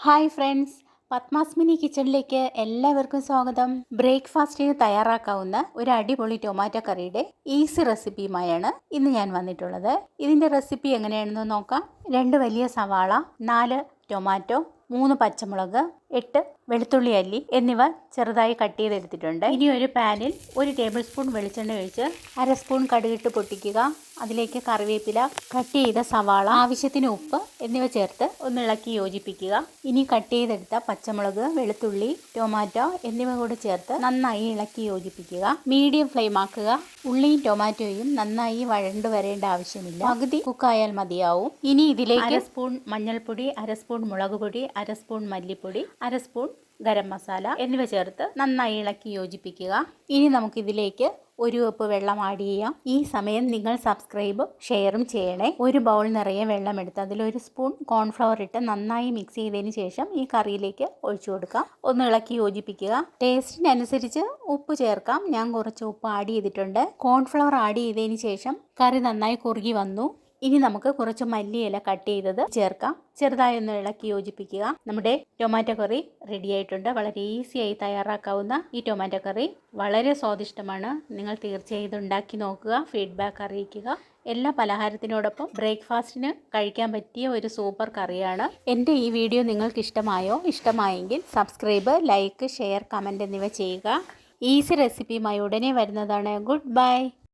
Hi friends, Padmas mini കിച്ചണിലേക്ക് എല്ലാവർക്കും സ്വാഗതം. ബ്രേക്ക്ഫാസ്റ്റിന് തയ്യാറാക്കാവുന്ന ഒരു അടിപൊളി ടൊമാറ്റോ കറിയുടെ ഈസി റെസിപ്പിയുമായാണ് ഇന്ന് ഞാൻ വന്നിട്ടുള്ളത്. ഇതിൻ്റെ റെസിപ്പി എങ്ങനെയാണെന്ന് നോക്കാം. 2 വലിയ സവാള, 4 ടൊമാറ്റോ, 3 പച്ചമുളക്, 8 വെളുത്തുള്ളി അല്ലി എന്നിവ ചെറുതായി കട്ട് ചെയ്തെടുത്തിട്ടുണ്ട്. ഇനി ഒരു പാനിൽ 1 ടേബിൾ സ്പൂൺ വെളിച്ചെണ്ണ ഒഴിച്ച് 1/2 സ്പൂൺ കടുകിട്ട് പൊട്ടിക്കുക. അതിലേക്ക് കറിവേപ്പില, കട്ട് ചെയ്ത സവാള, ആവശ്യത്തിന് ഉപ്പ് എന്നിവ ചേർത്ത് ഒന്ന് ഇളക്കി യോജിപ്പിക്കുക. ഇനി കട്ട് ചെയ്തെടുത്ത പച്ചമുളക്, വെളുത്തുള്ളി, ടൊമാറ്റോ എന്നിവ കൂടി ചേർത്ത് നന്നായി ഇളക്കി യോജിപ്പിക്കുക. മീഡിയം ഫ്ലെയിം ആക്കുക. ഉള്ളിയും ടൊമാറ്റോയും നന്നായി വഴണ്ടു വരേണ്ട ആവശ്യമില്ല, പകുതി കുക്കായാൽ മതിയാവും. ഇനി ഇതിലേക്ക് 1/2 സ്പൂൺ മഞ്ഞൾപ്പൊടി, 1/2 സ്പൂൺ മുളക് പൊടി, 1/2 സ്പൂൺ മല്ലിപ്പൊടി, 1/2 സ്പൂൺ ഗരം മസാല എന്നിവ ചേർത്ത് നന്നായി ഇളക്കി യോജിപ്പിക്കുക. ഇനി നമുക്കിതിലേക്ക് 1 കപ്പ് വെള്ളം ആഡ് ചെയ്യാം. ഈ സമയം നിങ്ങൾ സബ്സ്ക്രൈബും ഷെയറും ചെയ്യണേ. 1 ബൗൾ നിറയെ വെള്ളം എടുത്ത് അതിൽ 1 സ്പൂൺ കോൺഫ്ലവർ ഇട്ട് നന്നായി മിക്സ് ചെയ്തതിന് ശേഷം ഈ കറിയിലേക്ക് ഒഴിച്ചു കൊടുക്കാം. ഒന്ന് ഇളക്കി യോജിപ്പിക്കുക. ടേസ്റ്റിനനുസരിച്ച് ഉപ്പ് ചേർക്കാം. ഞാൻ കുറച്ച് ഉപ്പ് ആഡ് ചെയ്തിട്ടുണ്ട്. കോൺഫ്ലവർ ആഡ് ചെയ്തതിന് ശേഷം കറി നന്നായി കുറുകി വന്നു. ഇനി നമുക്ക് കുറച്ച് മല്ലിയില കട്ട് ചെയ്തത് ചേർക്കാം. ചെറുതായി ഒന്ന് ഇളക്കി യോജിപ്പിക്കുക. നമ്മുടെ ടൊമാറ്റോ കറി റെഡി ആയിട്ടുണ്ട്. വളരെ ഈസിയായി തയ്യാറാക്കാവുന്ന ഈ ടൊമാറ്റോ കറി വളരെ സ്വാദിഷ്ടമാണ്. നിങ്ങൾ തീർച്ചയായും ഉണ്ടാക്കി നോക്കുക, ഫീഡ്ബാക്ക് അറിയിക്കുക. എല്ലാ പലഹാരത്തിനോടൊപ്പം ബ്രേക്ക്ഫാസ്റ്റിന് കഴിക്കാൻ പറ്റിയ ഒരു സൂപ്പർ കറിയാണ്. എൻ്റെ ഈ വീഡിയോ നിങ്ങൾക്ക് ഇഷ്ടമായെങ്കിൽ സബ്സ്ക്രൈബ്, ലൈക്ക്, ഷെയർ, കമൻറ്റ് എന്നിവ ചെയ്യുക. ഈസി റെസിപ്പിയുമായി ഉടനെ വരുന്നതാണ്. Good bye.